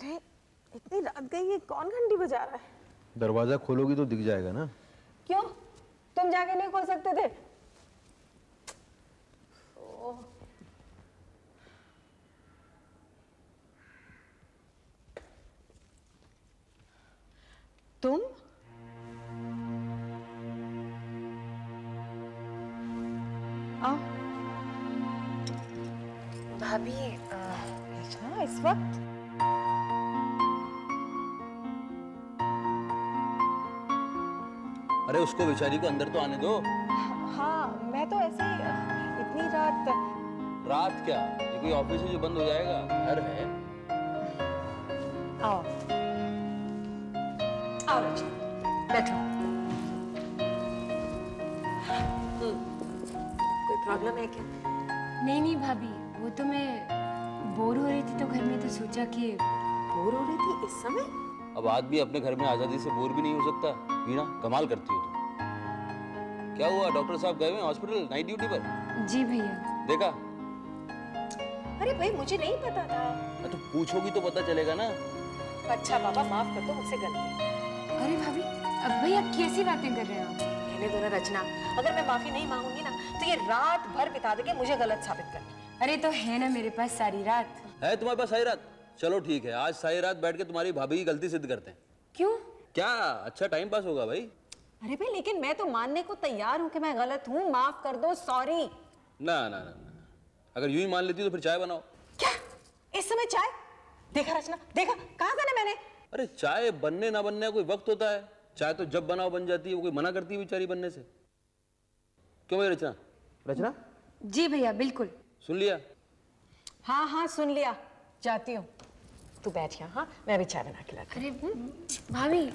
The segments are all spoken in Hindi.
अरे इतनी रात गई है, कौन घंटी बजा रहा है? दरवाजा खोलोगी तो दिख जाएगा ना। क्यों, तुम जाके नहीं खोल सकते थे? ओह। तुम आओ। भाभी अच्छा, इस वक्त? अरे उसको बेचारी को अंदर तो आने दो। हाँ, मैं तो ऐसे ही इतनी रात। रात क्या, ये कोई ऑफिस है जो बंद हो जाएगा? घर है। आओ आओ रचना, बैठो। कोई प्रॉब्लम है क्या? नहीं नहीं भाभी, वो तो मैं बोर हो रही थी तो घर में, तो सोचा कि बोर हो रही थी इस समय? अब आदमी अपने घर में आजादी से बोर भी नहीं हो सकता। वीणा, कमाल करती हो तुम। क्या हुआ, डॉक्टर साहब गए हुए हॉस्पिटल नाइट ड्यूटी पर? जी भैया। देखा? अरे भाई, मुझे नहीं पता था। तो पूछोगी तो पता चलेगा ना। अच्छा बाबा, माफ कर दो, मुझसे गलती। अरे भाभी, अब भैया कैसी बातें कर रहे हैं आप? रहने दो ना रचना, अगर मैं माफी नहीं मांगूंगी ना तो ये रात भर बिता देंगे मुझे गलत साबित करने। अरे तो है ना मेरे पास सारी रात। है तुम्हारे पास सारी रात? चलो ठीक है, आज सारी रात बैठ के तुम्हारी भाभी की गलती सिद्ध करते हैं। क्यों? क्या अच्छा टाइम पास होगा भाई। अरे भाई, लेकिन मैं तो मानने को तैयार हूँ कि मैं गलत हूँ, माफ कर दो, सॉरी। ना ना ना ना, अगर यूं ही मान लेती तो फिर चाय बनाओ। क्या इस समय चाय? देखा रचना, देखा, कहा था ना मैंने। अरे चाय बनने ना बनने का कोई वक्त होता है। चाय तो जब बनाओ बन जाती है, वो कोई मना करती है बेचारी बनने से? क्यों भाई रचना? रचना, जी भैया बिल्कुल। सुन लिया? हाँ हाँ सुन लिया, जाती हूँ। तू बैठ यहाँ, हाँ, मैं अभी चाय बना के लाती हूँ। अरे भाभी,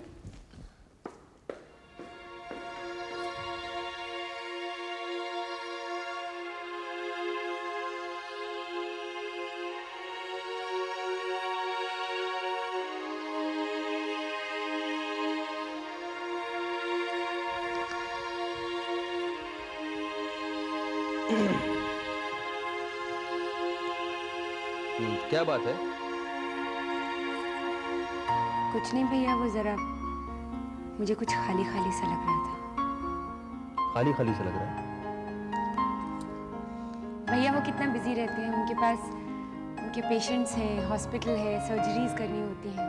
क्या बात है? कुछ नहीं भैया, वो जरा मुझे कुछ खाली खाली सा लग रहा था। खाली खाली सा लग रहा है? भैया वो कितना बिजी रहते हैं, उनके पास उनके पेशेंट्स हैं, हॉस्पिटल है, सर्जरीज करनी होती हैं,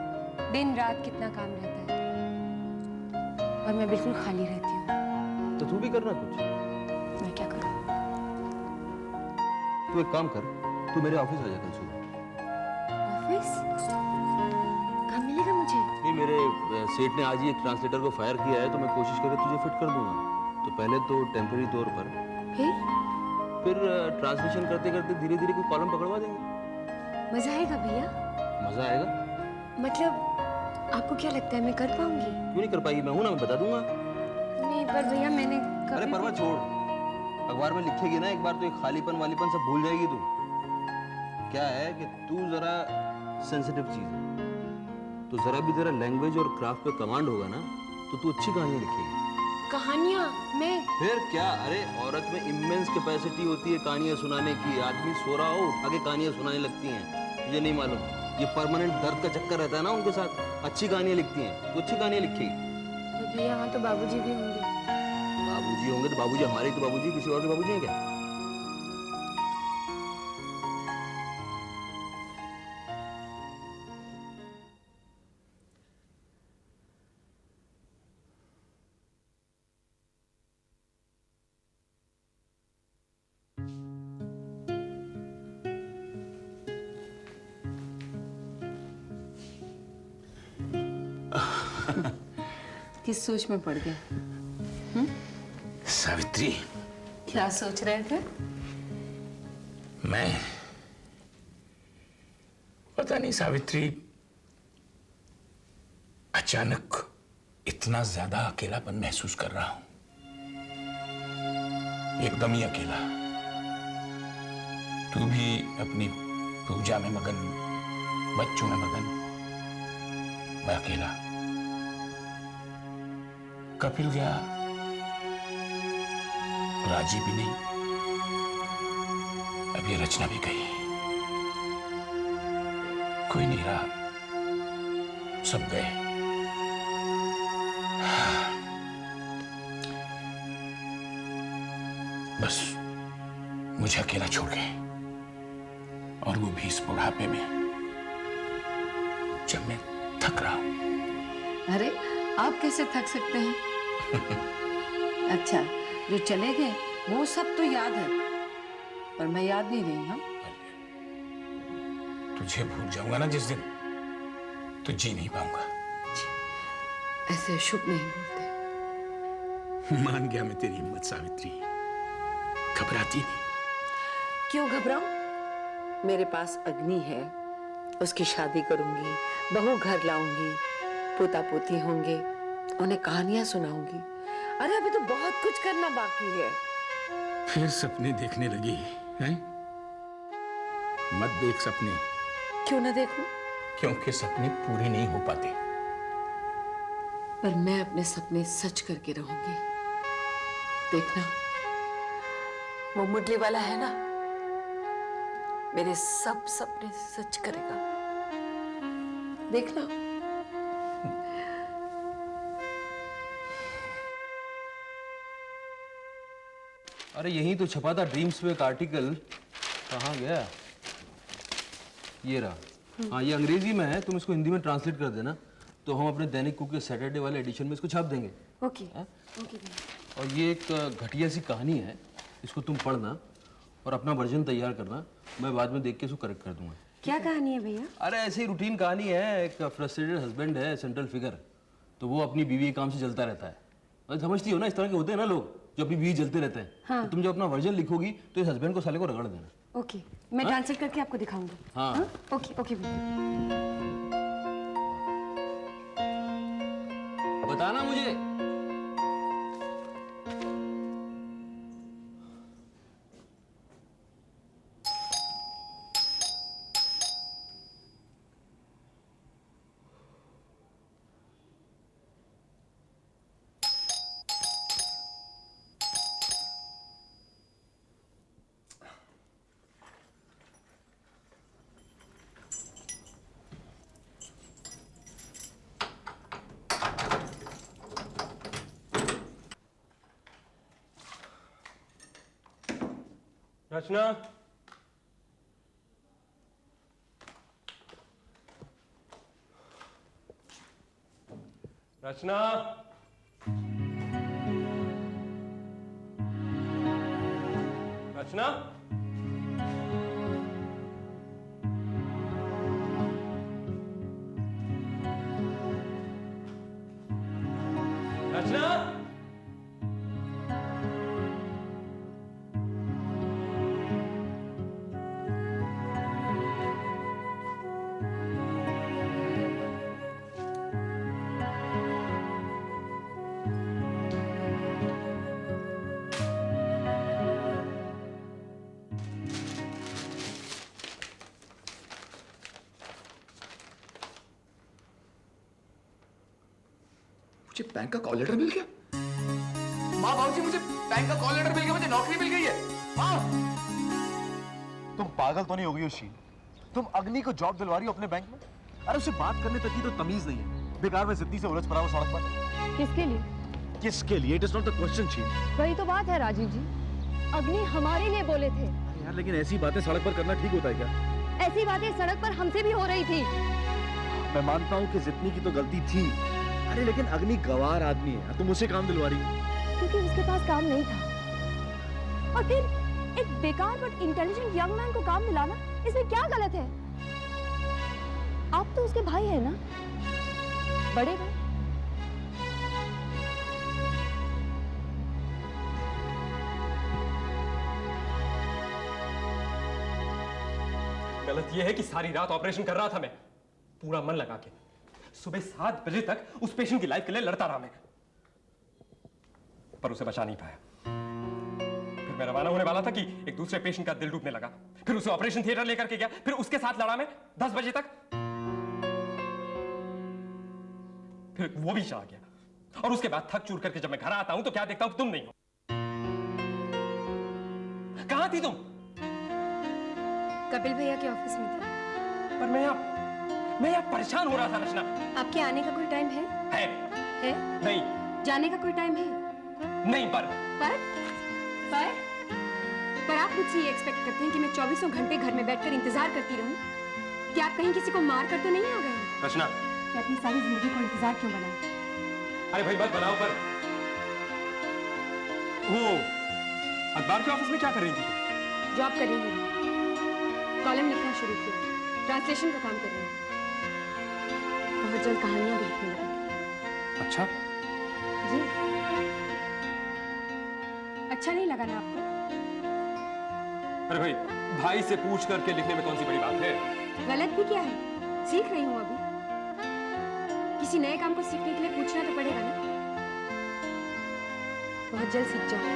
दिन रात कितना काम रहता है, और मैं बिल्कुल खाली रहती हूँ। तो तू भी करना कुछ। मैं क्या करूँ? तू एक काम कर, तू मेरे ऑफिस आ जा कल सुबह। ऑफिस? काम मिलेगा मुझे? नहीं, मेरे सेठ ने आज ही एक ट्रांसलेटर को फायर किया है, तो मैं कोशिश करके तुझे फिट कर दूंगा। तो पहले तो टेम्पररी तौर पर, फिर ट्रांसलेशन करते करते धीरे धीरे कोई कॉलम पकड़वा देंगे। मजा आएगा भैया? मजा आएगा? मतलब आपको क्या लगता है मैं कर पाऊंगी? क्यों नहीं कर पाएगी? मैं हूं ना, मैं बता दूंगा। नहीं पर भैया मैंने अरे परवा छोड़, अखबार में लिखेगी ना एक बार तो ये खालीपन वालीपन सब भूल जाएगी तू। क्या है कि तू जरा सेंसिटिव चीज है, तो जरा भी तेरा लैंग्वेज और क्राफ्ट पे कमांड होगा ना तो तू अच्छी कहानियां लिखेगी। कहानियां? मैं? फिर क्या, अरे औरत में इमेंस कैपेसिटी होती है कहानियां सुनाने की। आदमी सो रहा हो उठा के कहानियां सुनाने लगती हैं। तुझे नहीं मालूम? ये परमानेंट दर्द का चक्कर रहता है ना उनके साथ। अच्छी कहानियां लिखती हैं तो अच्छी कहानियां लिखेगी। भैया वहाँ तो बाबूजी भी होंगे। बाबूजी होंगे तो बाबूजी हमारे तो बाबूजी, किसी और के बाबूजी हैं क्या? किस सोच में पड़ गए? सावित्री, क्या सोच रहे थे? मैं पता नहीं सावित्री, अचानक इतना ज्यादा अकेलापन महसूस कर रहा हूं, एकदम ही अकेला। तू भी अपनी पूजा में मगन, बच्चों में मगन, मैं अकेला। कपिल गया, राजी भी नहीं, अब ये रचना भी गई, कोई नहीं रहा। सब गए। बस मुझे अकेला छोड़ गए, और वो भी इस बुढ़ापे में जब मैं थक रहा हूं। अरे आप कैसे थक सकते हैं? अच्छा, जो चले गए वो सब तो याद है, पर मैं याद नहीं रही। हाँ, तुझे भूल जाऊंगा ना जिस दिन, तो जी नहीं पाऊंगा। ऐसे शुभ नहीं बोलते। मान गया मैं तेरी हिम्मत सावित्री, घबराती नहीं। क्यों घबराऊं? मेरे पास अग्नि है, उसकी शादी करूंगी, बहू घर लाऊंगी, पोता पोती होंगे, उन्हें कहानियां सुनाऊंगी। अरे अभी तो बहुत कुछ करना बाकी है। फिर सपने देखने लगी हैं? मत देख सपने। क्यों ना देखूं? क्योंकि सपने पूरे नहीं हो पाते। पर मैं अपने सपने सच करके रहूंगी। देखना, वो मुरली वाला है ना, मेरे सब सपने सच करेगा। देखना। अरे यहीं तो छपा था ड्रीम्स पे एक आर्टिकल, कहाँ गया? ये रहा। हाँ, ये अंग्रेजी में है, तुम इसको हिंदी में ट्रांसलेट कर देना, तो हम अपने दैनिक कुक के सैटरडे वाले एडिशन में इसको छाप देंगे। Okay okay. और ये एक घटिया सी कहानी है, इसको तुम पढ़ना और अपना वर्जन तैयार करना, मैं बाद में देख के इसको करेक्ट कर दूंगा। क्या कहानी है भैया? अरे ऐसे ही रूटीन कहानी है, एक फ्रस्ट्रेटेड हस्बैंड है, सेंट्रल फिगर, तो वो अपनी बीवी के काम से जलता रहता है। और समझती हो ना, इस तरह के होते हैं ना लोग जो अपनी बीवी जलते रहते हैं। हाँ। तो तुम जब अपना वर्जन लिखोगी तो इस हस्बैंड को साले को रगड़ देना। ओके, मैं ट्रांसलेट करके आपको दिखाऊंगी। हाँ। ओके ओके भैया। बताना मुझे। रचना, रचना, रचना, रचना। मुझे बैंक का कॉल लेटर मिल गया। माँ, बाबूजी, मुझे बैंक का कॉल लेटर मिल गया, मुझे नौकरी मिल गई है। माँ, तुम पागल तो नहीं हो गई उसी? तुम अग्नि को जॉब दिलवा रही हो अपने बैंक में? अरे उसे बात करने तक की तो तमीज नहीं है, बेकार में जिद्दी से उलझ पड़ा वो सड़क पर। किसके लिए? किसके लिए? It is not the question chief. वही तो बात है राजीव जी, अग्नि हमारे लिए बोले थे। यार लेकिन ऐसी बातें सड़क पर करना ठीक होता है क्या? ऐसी बातें सड़क पर हमसे भी हो रही थी। मैं मानता हूँ कि जितनी की तो गलती थी, अरे लेकिन अग्नि गवार आदमी है, तुम उसे काम दिलवा रही हो। क्योंकि उसके पास काम नहीं था। और फिर एक बेकार बट इंटेलिजेंट यंग मैन को काम दिलाना, इसमें क्या गलत है? आप तो उसके भाई है ना, बड़े भाई। गलत यह है कि सारी रात ऑपरेशन कर रहा था मैं, पूरा मन लगा के। सुबह 7 बजे तक उस पेशेंट की लाइफ के लिए लड़ता रहा मैं, पर उसे बचा नहीं पाया। फिर मैं रवाना होने वाला था कि एक दूसरे पेशेंट का दिल डूबने लगा, फिर उसे ऑपरेशन थिएटर लेकर के गया, फिर उसके साथ लड़ा मैं 10 बजे तक। फिर वो भी चला गया, और उसके बाद थक चूर करके जब मैं घर आता हूं तो क्या देखता हूं कि तुम नहीं हो। कहां थी तुम? कपिल भैया के ऑफिस में थी। पर मैं मैं यहाँ परेशान हो रहा था रचना। आपके आने का कोई टाइम है? है है? नहीं, जाने का कोई टाइम है? नहीं पर पर आप मुझसे ये एक्सपेक्ट करते हैं कि मैं 24 घंटे घर में बैठकर इंतजार करती रहूं? क्या आप कहीं किसी को मार कर तो नहीं आ गए? रचना, मैं अपनी सारी जिंदगी को इंतजार क्यों बनाऊं? अरे भाई मत बनाओ। पर वो अखबार के ऑफिस में क्या कर रही थी? जॉब कर रही हूँ, कॉलम लिखना शुरू किया, ट्रांसलेशन का काम कर रही हूँ। बहुत जल्द कहानियां भी लिखने लगूंगी। अच्छा, जी। अच्छा नहीं लगा ना आपको? अरे भाई, भाई से पूछ करके लिखने में कौन सी बड़ी बात है? गलत भी क्या है? सीख रही हूँ अभी। किसी नए काम को सीखने के लिए पूछना तो पड़ेगा ना। बहुत जल्द सीख जाऊंगी।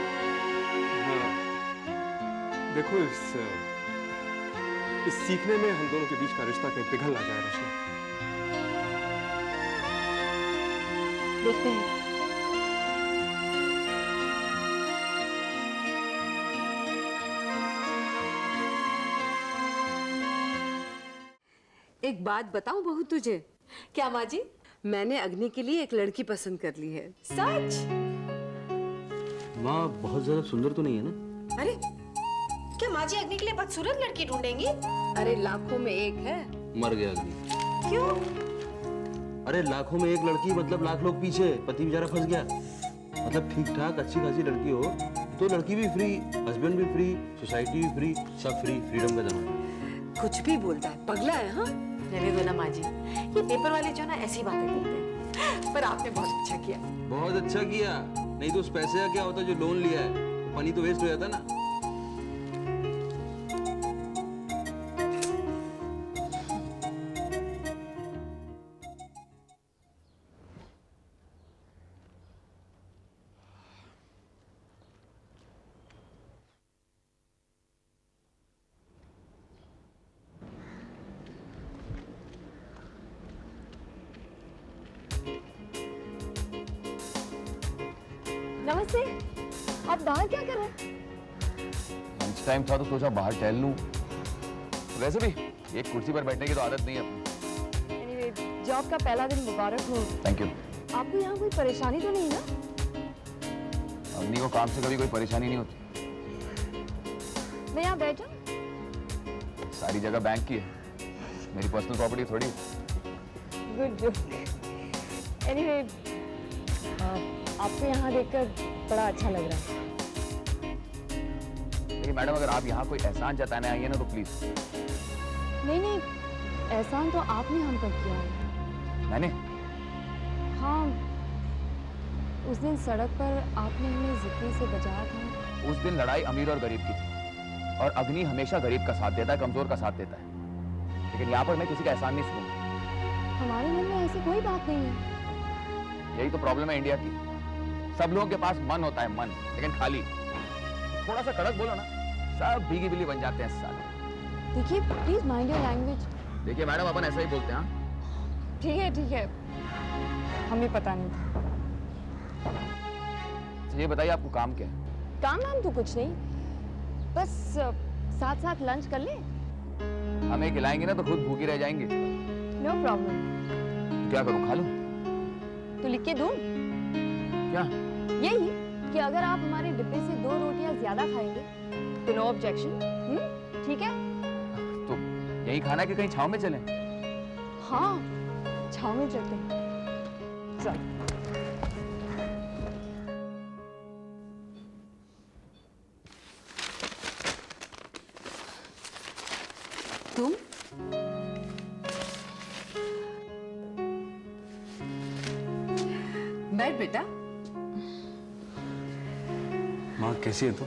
देखो, इस सीखने में हम दोनों के बीच का रिश्ता कहीं पिघल ना जाए रचना। देखते हैं। एक बात बताऊं बहू तुझे? क्या माँ जी? मैंने अग्नि के लिए एक लड़की पसंद कर ली है। सच? माँ बहुत ज्यादा सुंदर तो नहीं है ना? अरे क्या माँ जी अग्नि के लिए बदसूरत लड़की ढूंढेंगी? अरे लाखों में एक है। मर गया अग्नि। क्यों? अरे लाखों में एक लड़की मतलब लाख लोग पीछे, पति बेचारा फंस गया। मतलब ठीक ठाक अच्छी खासी लड़की हो तो लड़की भी फ्री, हस्बैंड भी फ्री, सोसाइटी भी फ्री, सब फ्री, फ्रीडम का जमाना। कुछ भी बोलता है, पगला है। हाँ, रहने दो ना माँ जी, ये पेपर वाले जो ना ऐसी बातें करते हैं। पर आपने बहुत अच्छा किया। बहुत अच्छा किया, नहीं तो उस पैसे का क्या होता जो लोन लिया है, पानी तो वेस्ट हो जाता ना। नमस्ते, आप बाहर क्या कर रहे हैं? लंच टाइम था तो सोचा बाहर टहल लूं। वैसे भी एक कुर्सी पर बैठने की तो आदत नहीं है अपनी। Anyway, जॉब का पहला दिन मुबारक हो। Thank you. आपको यहाँ कोई परेशानी तो नहीं ना? अग्नि को काम से कभी कोई परेशानी नहीं होती। मैं यहाँ बैठा? सारी जगह बैंक की है, मेरी पर्सनल प्रॉपर्टी थोड़ी। Good joke. एनीवे, आपको यहाँ देखकर बड़ा अच्छा लग रहा है। लेकिन मैडम, अगर आप यहाँ कोई एहसान जताने आई है ना तो प्लीज। नहीं, एहसान तो आपने हम पर किया है। मैंने? हाँ, उस दिन सड़क पर आपने हमें जिद्दी से बचाया था। उस दिन लड़ाई अमीर और गरीब की थी, और अग्नि हमेशा गरीब का साथ देता है, कमजोर का साथ देता है। लेकिन यहाँ पर मैं किसी का एहसान नहीं सुनूंगा। हमारे मन में ऐसी कोई बात नहीं है। यही तो प्रॉब्लम है इंडिया की। सब लोगों के पास मन होता है, मन, लेकिन खाली। थोड़ा सा कड़क बोलो ना, सब भीगी बिल्ली बन जाते हैं साले। देखिए, प्लीज माइंड योर लैंग्वेज। देखिए मैडम, अपन ऐसा ही बोलते हैं। हाँ, ठीक है, हमें पता नहीं था। ये बताइए आपको काम क्या है? काम नाम तो कुछ नहीं, बस साथ साथ लंच कर ले। हमें खिलाएंगे ना तो खुद भूखी रह जाएंगे। No problem. तो क्या करूं, खा लूं? तो लिख के दूं? क्या? यही कि अगर आप हमारे डिब्बे से 2 रोटियां ज्यादा खाएंगे तो नो ऑब्जेक्शन। ठीक है? तो यही खाना कि कहीं छांव में चलें? हाँ, छाव में चलते हैं। चल। तुम? बैठ बेटा। माँ कैसी है तू?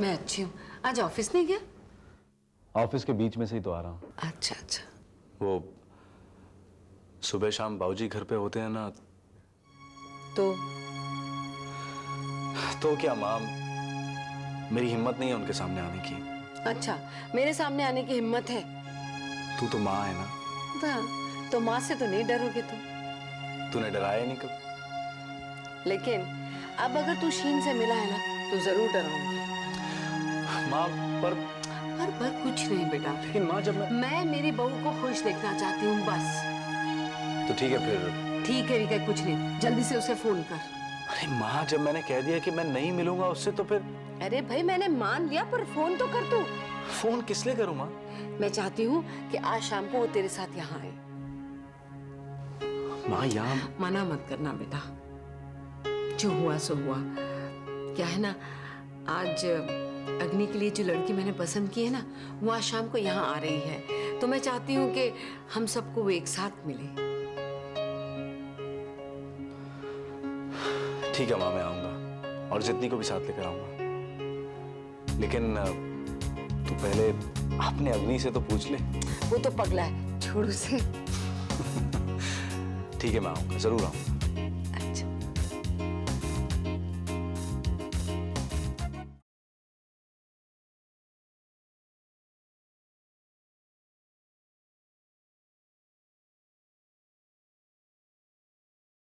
मैं अच्छी हूँ। आज ऑफिस नहीं गया? ऑफिस के बीच में से ही तो आ रहा हूँ। अच्छा अच्छा। वो सुबह शाम बाबूजी घर पे होते हैं ना। तो क्या माँ, मेरी हिम्मत नहीं है उनके सामने आने की। अच्छा, मेरे सामने आने की हिम्मत है? तू तो माँ है ना। हाँ, तो माँ से तो नहीं डरोगे तुम। तूने डराया नहीं कभी। लेकिन अब अगर तू शीन से मिला है ना तो जरूर डराऊंगी। माँ पर ऊपर कुछ नहीं बेटा। लेकिन माँ जब मैं मेरी बहू को खुश देखना चाहती हूँ बस। तो ठीक है फिर। ठीक है कुछ नहीं, जल्दी से उसे फोन कर। अरे माँ जब मैंने कह दिया कि मैं नहीं मिलूंगा उससे तो फिर। अरे भाई मैंने मान लिया, पर फोन तो कर तू। फोन किस लिए करूँ माँ? मैं चाहती हूँ कि आज शाम को वो तेरे साथ यहाँ आए। माँ यहाँ मना मत करना बेटा, जो हुआ सो हुआ। क्या है ना, आज अग्नि के लिए जो लड़की मैंने पसंद की है ना, वो आज शाम को यहाँ आ रही है, तो मैं चाहती हूँ कि हम सबको वो एक साथ मिले। ठीक है माँ, मैं आऊंगा और जितनी को भी साथ लेकर आऊंगा। लेकिन तू पहले अपने अग्नि से तो पूछ ले। वो तो पगला है, छोड़ उसे। ठीक है मैं आऊंगा, जरूर आऊंगा।